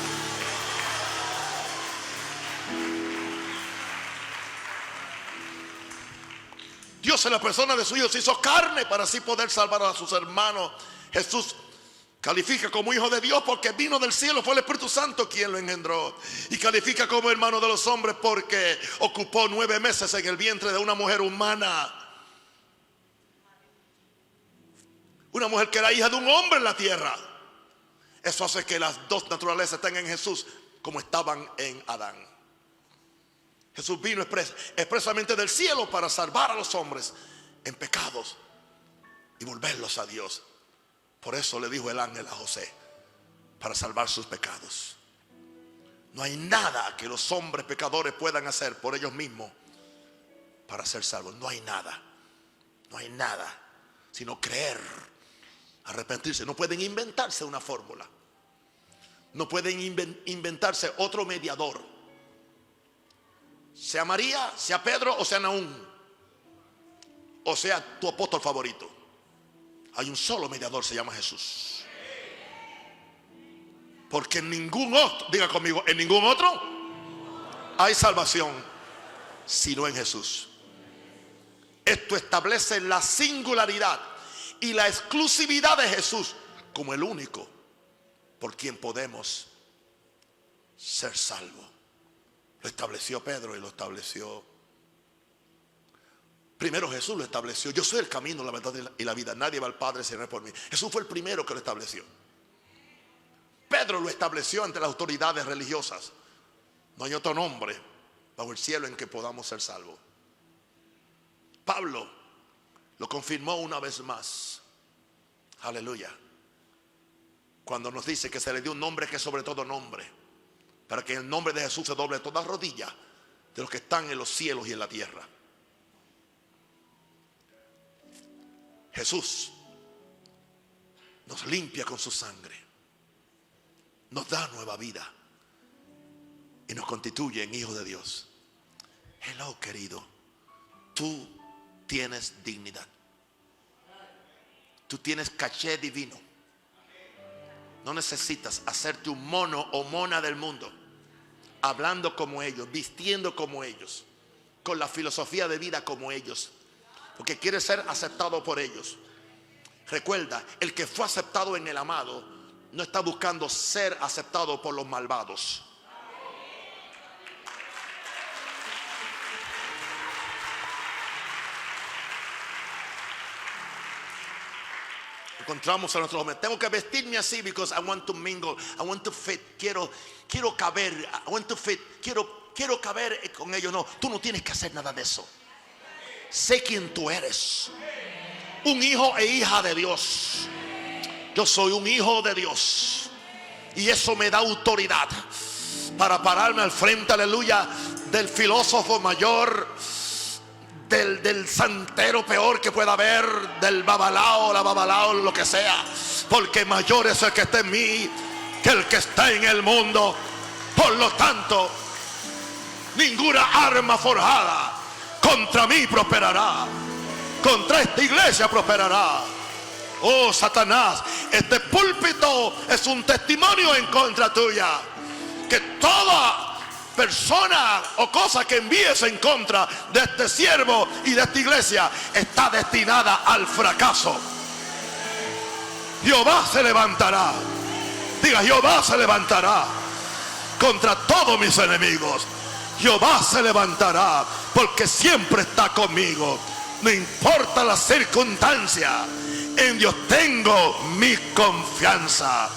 Dios en la persona de su Hijo se hizo carne para así poder salvar a sus hermanos. Jesús califica como hijo de Dios porque vino del cielo, fue el Espíritu Santo quien lo engendró. Y califica como hermano de los hombres porque ocupó 9 meses en el vientre de una mujer humana. Una mujer que era hija de un hombre en la tierra. Eso hace que las dos naturalezas estén en Jesús como estaban en Adán. Jesús vino expresamente del cielo para salvar a los hombres en pecados y volverlos a Dios. Por eso le dijo el ángel a José, para salvar sus pecados. No hay nada que los hombres pecadores puedan hacer por ellos mismos para ser salvos. No hay nada. No hay nada sino creer, arrepentirse. No pueden inventarse una fórmula. No pueden inventarse otro mediador. Sea María, sea Pedro o sea Nahum, o sea tu apóstol favorito. Hay un solo mediador, se llama Jesús. Porque en ningún otro, diga conmigo, en ningún otro hay salvación sino en Jesús. Esto establece la singularidad y la exclusividad de Jesús como el único por quien podemos ser salvos. Lo estableció Pedro y lo estableció. Primero Jesús lo estableció. Yo soy el camino, la verdad y la vida. Nadie va al Padre si no es por mí. Jesús fue el primero que lo estableció. Pedro lo estableció ante las autoridades religiosas. No hay otro nombre bajo el cielo en que podamos ser salvos. Pablo lo confirmó una vez más. Aleluya. Cuando nos dice que se le dio un nombre que es sobre todo nombre, para que en el nombre de Jesús se doble toda rodilla de los que están en los cielos y en la tierra. Jesús nos limpia con su sangre, nos da nueva vida y nos constituye en hijos de Dios. Hello, querido, tú tienes dignidad, tú tienes caché divino. No necesitas hacerte un mono o mona del mundo, hablando como ellos, vistiendo como ellos, con la filosofía de vida como ellos, porque quieres ser aceptado por ellos. Recuerda, el que fue aceptado en el amado no está buscando ser aceptado por los malvados. Encontramos a nuestros jóvenes. Tengo que vestirme así because I want to mingle, I want to fit. Quiero caber, I want to fit. Quiero caber con ellos. No, tú no tienes que hacer nada de eso. Sé quién tú eres. Un hijo e hija de Dios. Yo soy un hijo de Dios y eso me da autoridad para pararme al frente, aleluya, del filósofo mayor, del santero peor que pueda haber, del babalao, la babalao, lo que sea, porque mayor es el que está en mí que el que está en el mundo. Por lo tanto, ninguna arma forjada contra mí prosperará, contra esta iglesia prosperará. Oh Satanás, este púlpito es un testimonio en contra tuya, que toda persona o cosa que envíes en contra de este siervo y de esta iglesia está destinada al fracaso. Jehová se levantará, diga, Jehová se levantará contra todos mis enemigos. Jehová se levantará porque siempre está conmigo. No importa la circunstancia, en Dios tengo mi confianza.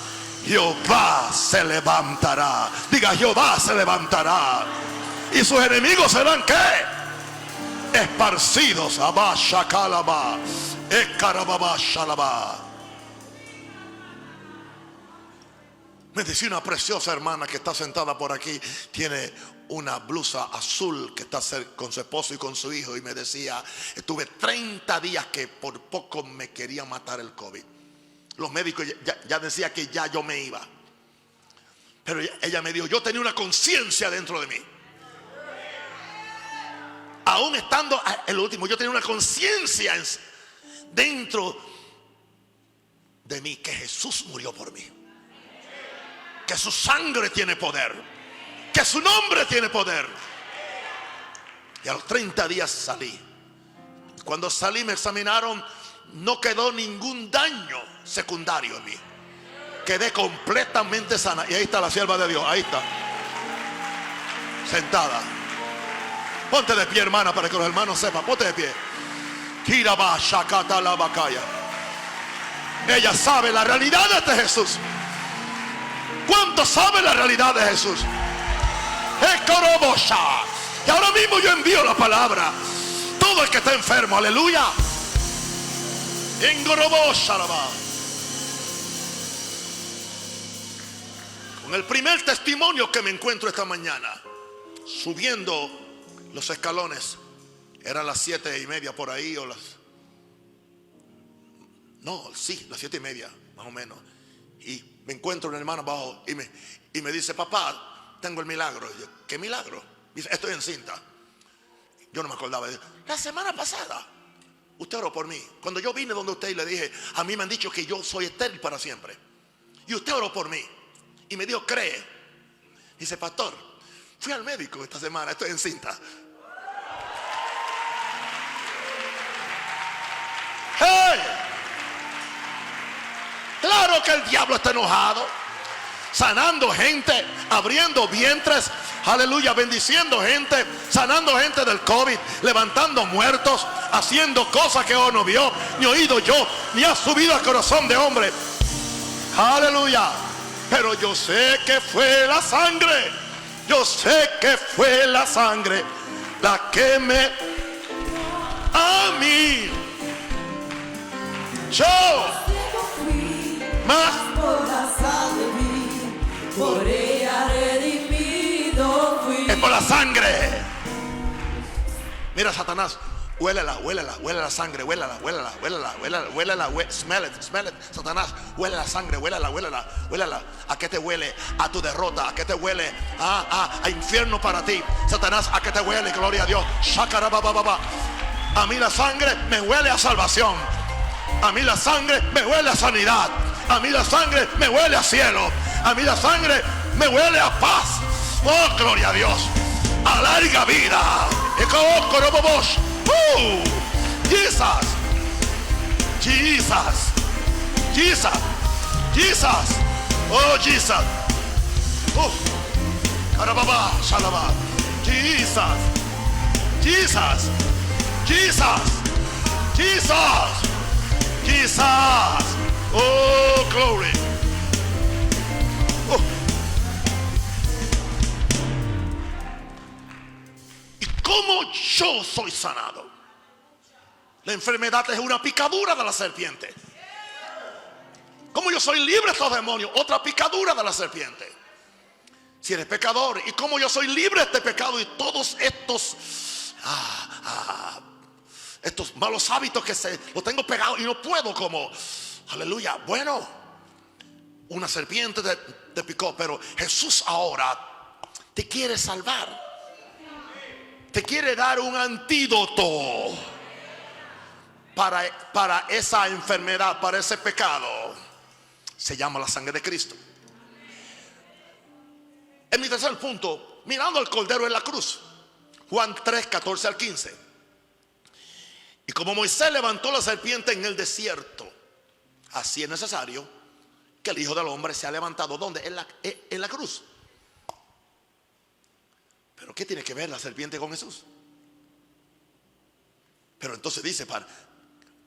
Jehová se levantará. Diga, Jehová se levantará. ¿Y sus enemigos serán qué? esparcidos. Abba shakalaba, ekarababa shalaba. Me decía una preciosa hermana que está sentada por aquí, tiene una blusa azul, que está con su esposo y con su hijo, y me decía: estuve 30 días que por poco me quería matar el COVID. Los médicos ya decían que ya yo me iba, pero ella me dijo: yo tenía una conciencia dentro de mí, aún estando en lo último, yo tenía una conciencia dentro de mí, que Jesús murió por mí, que su sangre tiene poder, que su nombre tiene poder. Y a los 30 días salí. Cuando salí me examinaron, no quedó ningún daño secundario en mí. Quedé completamente sana. Y ahí está la sierva de Dios, ahí está, sentada. Ponte de pie, hermana, para que los hermanos sepan. Ponte de pie. Ella sabe la realidad de este Jesús. ¿Cuántos saben la realidad de Jesús? Y ahora mismo yo envío la palabra. Todo el que está enfermo, aleluya. Con el primer testimonio que me encuentro esta mañana, subiendo los escalones, eran las 7:30 por ahí, o las 7:30 más o menos. Y me encuentro un hermano abajo y me dice: papá, tengo el milagro. Y yo: ¿qué milagro? Dice: estoy encinta. Yo no me acordaba. La semana pasada usted oró por mí. Cuando yo vine donde usted y le dije: a mí me han dicho que yo soy estéril para siempre, y usted oró por mí y me dijo: cree. Dice: pastor, fui al médico esta semana, estoy encinta. ¡Hey! Claro que el diablo está enojado, sanando gente, abriendo vientres, aleluya, bendiciendo gente, sanando gente del COVID, levantando muertos, haciendo cosas que no vio, ni oído yo, ni ha subido al corazón de hombre. Aleluya. Pero yo sé que fue la sangre, yo sé que fue la sangre la que me a mí. Yo más por la sangre, por ella redimido fui. es por la sangre. Mira, Satanás, huélela la sangre, huélela, smell it, Satanás, huele la sangre, huélela. ¿A qué te huele? A tu derrota. ¿A qué te huele? A infierno para ti. Satanás, ¿a qué te huele? Gloria a Dios. A mí la sangre me huele a salvación. A mí la sangre me huele a sanidad. A mí la sangre me huele a cielo. A mí la sangre me huele a paz. Oh, gloria a Dios. A larga vida. Jesus. Oh, Jesus. Carababa, shalaba. Jesus. Oh, glory. ¿Y cómo yo soy sanado? La enfermedad es una picadura de la serpiente. ¿Cómo yo soy libre de estos demonios? Otra picadura de la serpiente. Si eres pecador, ¿y cómo yo soy libre de este pecado y todos estos estos malos hábitos que los tengo pegados y no puedo? Como, aleluya. Bueno, una serpiente te picó, pero Jesús ahora te quiere salvar, te quiere dar un antídoto para esa enfermedad, para ese pecado. Se llama la sangre de Cristo. En mi tercer punto, mirando al Cordero en la cruz, Juan 3, 14 al 15. Y como Moisés levantó la serpiente en el desierto, así es necesario que el Hijo del Hombre sea levantado. ¿Dónde? En la cruz. ¿Pero qué tiene que ver la serpiente con Jesús? Pero entonces dice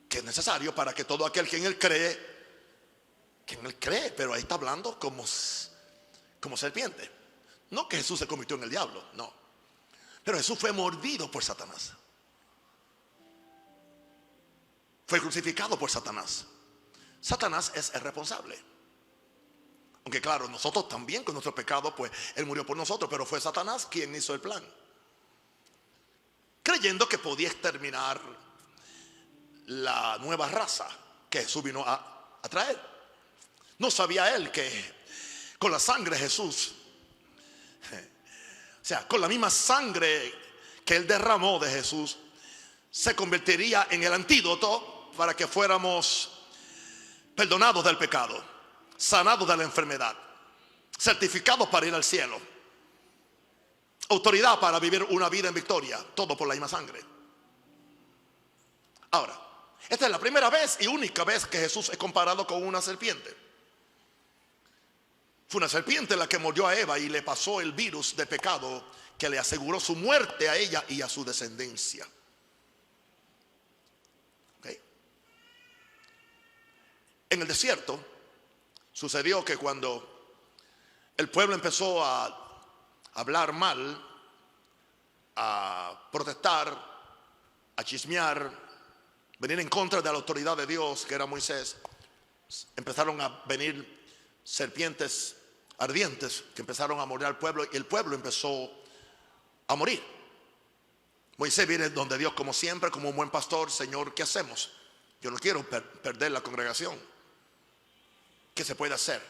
que es necesario para que todo aquel que en él cree, pero ahí está hablando como serpiente. No que Jesús se convirtió en el diablo, no. Pero Jesús fue mordido por Satanás. fue crucificado por Satanás. Satanás es el responsable. Aunque claro, nosotros también con nuestro pecado, pues Él murió por nosotros, pero fue Satanás quien hizo el plan, creyendo que podía exterminar la nueva raza que Jesús vino a traer. No sabía Él que con la sangre de Jesús, o sea, con la misma sangre que Él derramó de Jesús, se convertiría en el antídoto para que fuéramos perdonados del pecado, sanados de la enfermedad, certificados para ir al cielo, autoridad para vivir una vida en victoria, todo por la misma sangre. Ahora, esta es la primera vez y única vez que Jesús es comparado con una serpiente. Fue una serpiente la que mordió a Eva y le pasó el virus de pecado que le aseguró su muerte a ella y a su descendencia. ¿Okay? En el desierto sucedió que cuando el pueblo empezó a hablar mal, a protestar, a chismear, venir en contra de la autoridad de Dios que era Moisés, empezaron a venir serpientes ardientes que empezaron a morder al pueblo y el pueblo empezó a morir. Moisés viene donde Dios como siempre, como un buen pastor. Señor, ¿qué hacemos? Yo no quiero perder la congregación. ¿Qué se puede hacer?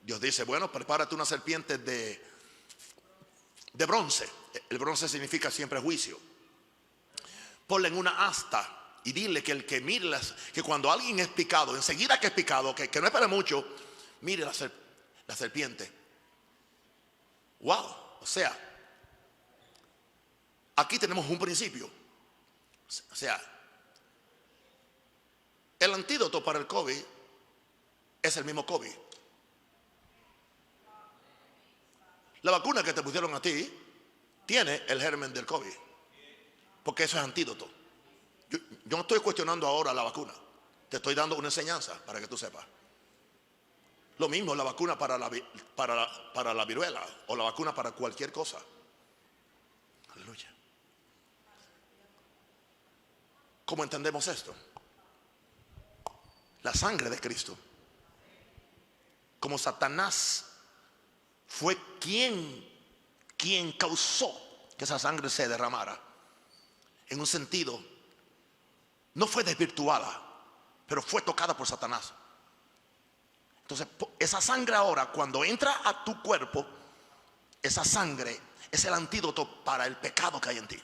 Dios dice, bueno, prepárate una serpiente de bronce. El bronce significa siempre juicio. Ponle en una asta y dile que el que mire que cuando alguien es picado, enseguida que es picado, que no espere mucho, mire la serpiente. Wow, o sea, aquí tenemos un principio. O sea, el antídoto para el COVID es el mismo COVID. La vacuna que te pusieron a ti tiene el germen del COVID, porque eso es antídoto. Yo no estoy cuestionando ahora la vacuna, te estoy dando una enseñanza para que tú sepas. Lo mismo la vacuna para la viruela o la vacuna para cualquier cosa. Aleluya. ¿Cómo entendemos esto? La sangre de Cristo. Como Satanás fue quien causó que esa sangre se derramara. En un sentido, no fue desvirtuada, pero fue tocada por Satanás. Entonces, esa sangre ahora, cuando entra a tu cuerpo, esa sangre es el antídoto para el pecado que hay en ti,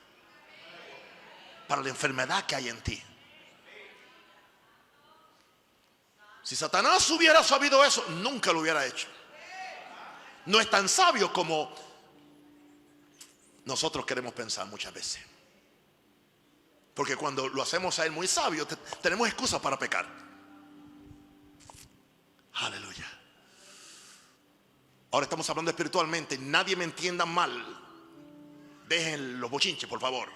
para la enfermedad que hay en ti. Si Satanás hubiera sabido eso, nunca lo hubiera hecho. No es tan sabio como nosotros queremos pensar muchas veces. Porque cuando lo hacemos a él muy sabio, tenemos excusas para pecar. Aleluya. Ahora estamos hablando espiritualmente. Nadie me entienda mal. Dejen los bochinches, por favor.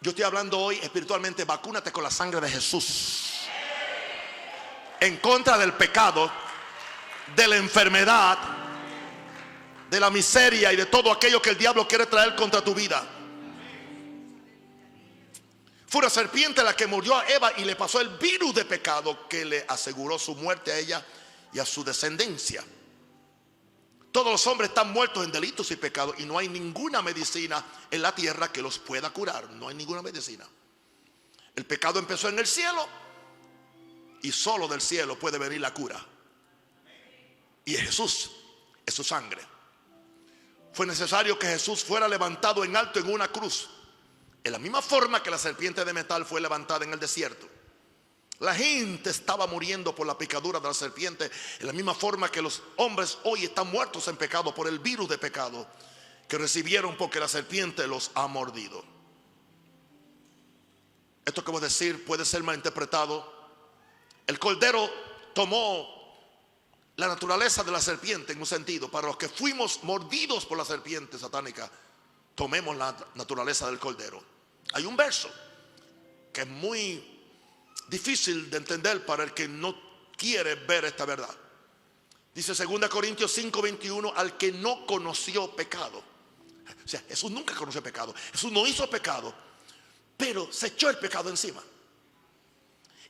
Yo estoy hablando hoy espiritualmente. Vacúnate con la sangre de Jesús en contra del pecado, de la enfermedad, de la miseria y de todo aquello que el diablo quiere traer contra tu vida. Fue una serpiente la que mordió a Eva y le pasó el virus de pecado que le aseguró su muerte a ella y a su descendencia. Todos los hombres están muertos en delitos y pecados y no hay ninguna medicina en la tierra que los pueda curar. No hay ninguna medicina. El pecado empezó en el cielo y solo del cielo puede venir la cura. Y es Jesús, es su sangre. Fue necesario que Jesús fuera levantado en alto en una cruz, en la misma forma que la serpiente de metal fue levantada en el desierto. La gente estaba muriendo por la picadura de la serpiente, en la misma forma que los hombres hoy están muertos en pecado por el virus de pecado que recibieron porque la serpiente los ha mordido. Esto que voy a decir puede ser malinterpretado. El cordero tomó la naturaleza de la serpiente en un sentido. Para los que fuimos mordidos por la serpiente satánica, tomemos la naturaleza del cordero. Hay un verso que es muy difícil de entender para el que no quiere ver esta verdad. Dice 2 Corintios 5:21, al que no conoció pecado. O sea, Jesús nunca conoció pecado. Jesús no hizo pecado, pero se echó el pecado encima.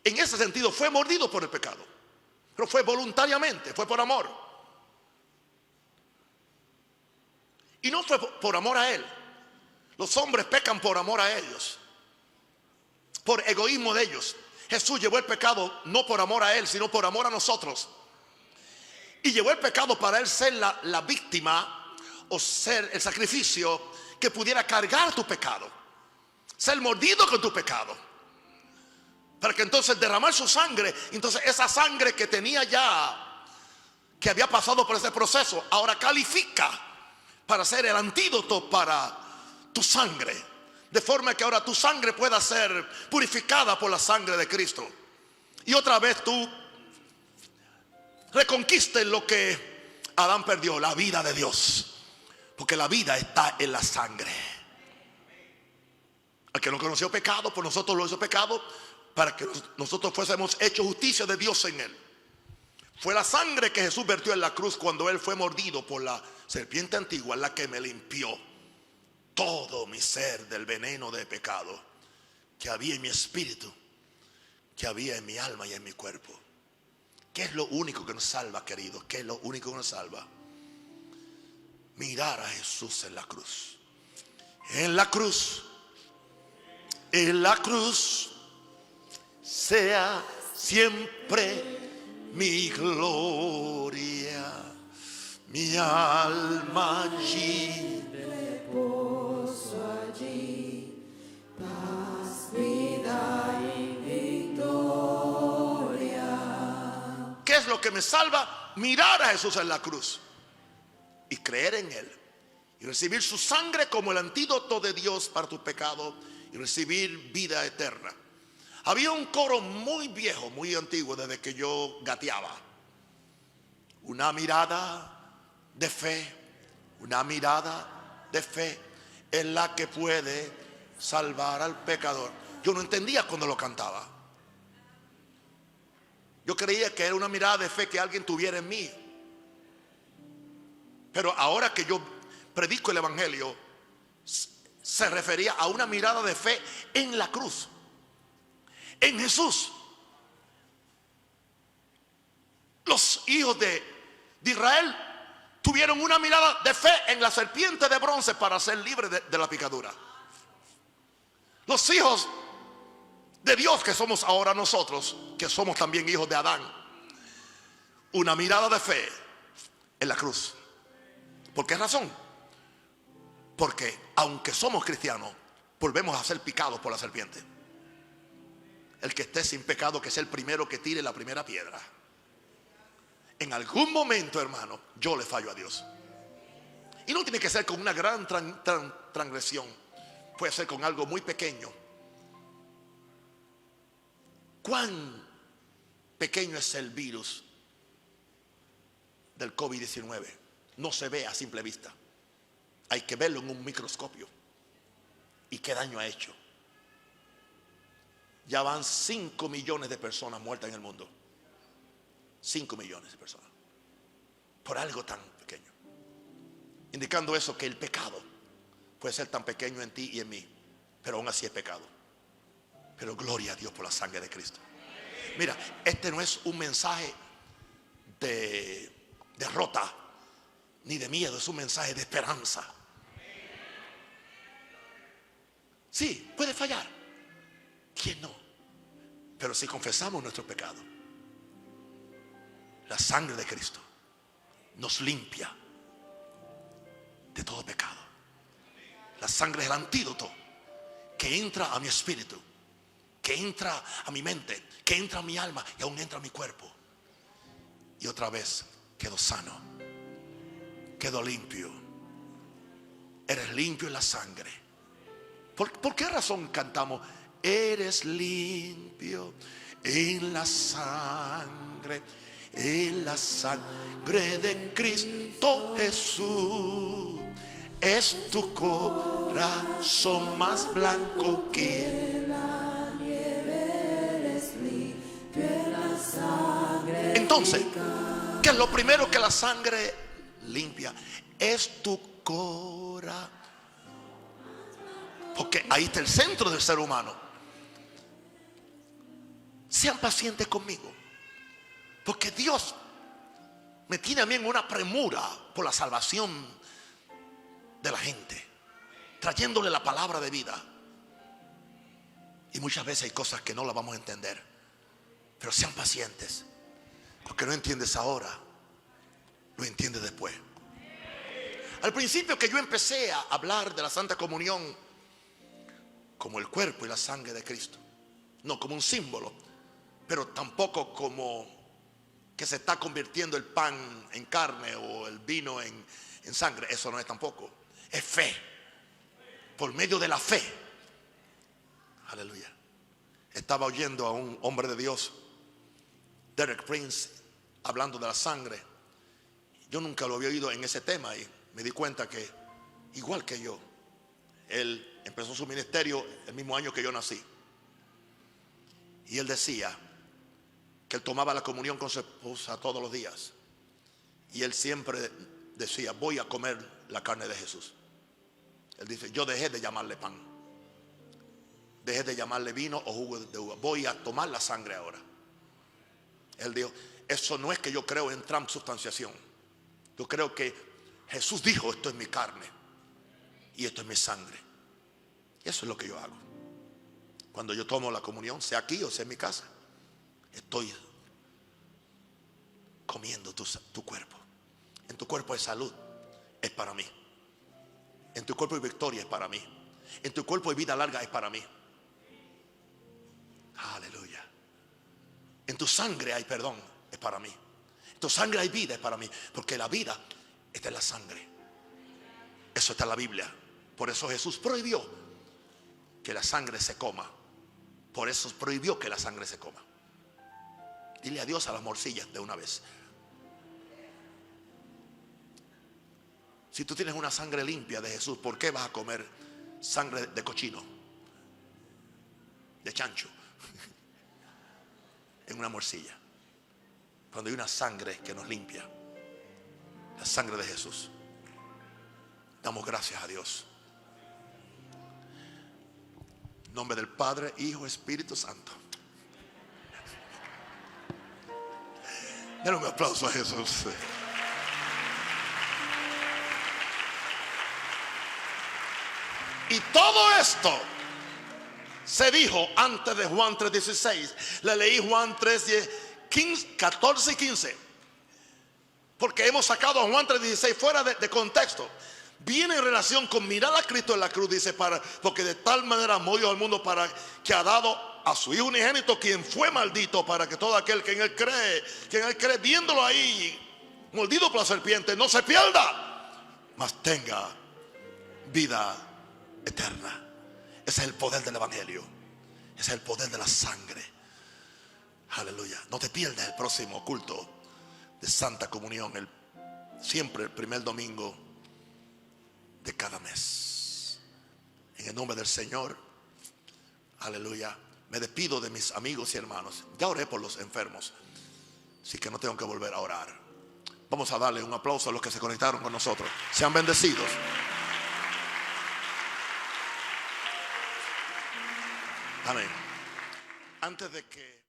En ese sentido fue mordido por el pecado, pero fue voluntariamente, fue por amor. Y no fue por amor a él. Los hombres pecan por amor a ellos, por egoísmo de ellos. Jesús llevó el pecado no por amor a él, sino por amor a nosotros. Y llevó el pecado para él ser la víctima, o ser el sacrificio que pudiera cargar tu pecado, ser mordido con tu pecado, para que entonces derramar su sangre. Entonces esa sangre que tenía ya, que había pasado por ese proceso, ahora califica para ser el antídoto para tu sangre, de forma que ahora tu sangre pueda ser purificada por la sangre de Cristo, y otra vez tú reconquistes lo que Adán perdió, la vida de Dios, porque la vida está en la sangre. Al que no conoció pecado, por nosotros lo hizo pecado, para que nosotros fuésemos hechos justicia de Dios en él. Fue la sangre que Jesús vertió en la cruz cuando él fue mordido por la serpiente antigua, la que me limpió todo mi ser del veneno de pecado que había en mi espíritu, que había en mi alma y en mi cuerpo. ¿Qué es lo único que nos salva, queridos? ¿Qué es lo único que nos salva? Mirar a Jesús en la cruz. En la cruz, en la cruz, sea siempre mi gloria, mi alma allí. Reposo allí, paz, vida y victoria. ¿Qué es lo que me salva? Mirar a Jesús en la cruz y creer en él, y recibir su sangre como el antídoto de Dios para tu pecado, y recibir vida eterna. Había un coro muy viejo, muy antiguo, desde que yo gateaba. Una mirada de fe, una mirada de fe es la que puede salvar al pecador. Yo no entendía cuando lo cantaba. Yo creía que era una mirada de fe que alguien tuviera en mí. Pero ahora que yo predico el evangelio, se refería a una mirada de fe en la cruz, en Jesús. Los hijos de Israel tuvieron una mirada de fe en la serpiente de bronce para ser libres de la picadura. Los hijos de Dios que somos ahora nosotros, que somos también hijos de Adán, una mirada de fe en la cruz. ¿Por qué razón? Porque aunque somos cristianos, volvemos a ser picados por la serpiente. El que esté sin pecado, que sea el primero que tire la primera piedra. En algún momento, hermano, yo le fallo a Dios. Y no tiene que ser con una gran transgresión. Puede ser con algo muy pequeño. ¿Cuán pequeño es el virus del COVID-19? No se ve a simple vista. Hay que verlo en un microscopio. ¿Y qué daño ha hecho? Ya van 5 millones de personas muertas en el mundo. 5 millones de personas. Por algo tan pequeño. Indicando eso, que el pecado puede ser tan pequeño en ti y en mí, pero aún así es pecado. Pero gloria a Dios por la sangre de Cristo. Mira, este no es un mensaje de derrota ni de miedo, es un mensaje de esperanza. Sí, puede fallar. ¿Quién no? Pero si confesamos nuestro pecado, la sangre de Cristo nos limpia de todo pecado. La sangre es el antídoto que entra a mi espíritu, que entra a mi mente, que entra a mi alma y aún entra a mi cuerpo. Y otra vez quedo sano, quedo limpio. Eres limpio en la sangre. ¿Por qué razón cantamos? Eres limpio en la sangre de Cristo Jesús. Es tu corazón más blanco que la nieve, eres limpio en la sangre. Entonces, ¿qué es lo primero que la sangre limpia? Es tu corazón. Porque ahí está el centro del ser humano. Sean pacientes conmigo, porque Dios me tiene a mí en una premura por la salvación de la gente, trayéndole la palabra de vida. Y muchas veces hay cosas que no las vamos a entender, pero sean pacientes, porque no entiendes ahora, lo entiendes después. Al principio que yo empecé a hablar de la Santa Comunión como el cuerpo y la sangre de Cristo, no como un símbolo, pero tampoco como que se está convirtiendo el pan en carne o el vino en sangre. Eso no es tampoco. Es fe. Por medio de la fe. Aleluya. Estaba oyendo a un hombre de Dios, Derek Prince, hablando de la sangre. Yo nunca lo había oído en ese tema y me di cuenta que, igual que yo, él empezó su ministerio el mismo año que yo nací. Y él decía que él tomaba la comunión con su esposa todos los días. Y él siempre decía: voy a comer la carne de Jesús. Él dice: yo dejé de llamarle pan, dejé de llamarle vino o jugo de uva, voy a tomar la sangre ahora. Él dijo: eso no es que yo creo en transubstanciación. Yo creo que Jesús dijo: esto es mi carne y esto es mi sangre. Y eso es lo que yo hago. Cuando yo tomo la comunión, sea aquí o sea en mi casa, estoy comiendo tu cuerpo. En tu cuerpo hay salud, es para mí. En tu cuerpo hay victoria, es para mí. En tu cuerpo hay vida larga, es para mí. Aleluya. En tu sangre hay perdón, es para mí. En tu sangre hay vida, es para mí. Porque la vida está en la sangre. Eso está en la Biblia. Por eso Jesús prohibió que la sangre se coma. Por eso prohibió que la sangre se coma. Dile adiós a las morcillas de una vez. Si tú tienes una sangre limpia de Jesús, ¿por qué vas a comer sangre de cochino, de chancho, en una morcilla? Cuando hay una sangre que nos limpia, la sangre de Jesús. Damos gracias a Dios. En nombre del Padre, Hijo, Espíritu Santo. Denle un aplauso a Jesús. Y todo esto se dijo antes de Juan 3:16. Le leí Juan 3:14 y 15. Porque hemos sacado a Juan 3:16 fuera de contexto. Viene en relación con mirar a Cristo en la cruz. Dice: porque de tal manera amó Dios al mundo, para que ha dado a su Hijo unigénito, quien fue maldito, para que todo aquel que en él cree, viéndolo ahí mordido por la serpiente, no se pierda, mas tenga vida eterna. Ese es el poder del evangelio. Ese es el poder de la sangre. Aleluya. No te pierdas el próximo culto de Santa Comunión, siempre el primer domingo de cada mes. En el nombre del Señor, aleluya, me despido de mis amigos y hermanos. Ya oré por los enfermos, así que no tengo que volver a orar. Vamos a darle un aplauso a los que se conectaron con nosotros. Sean bendecidos. Amén. Antes de que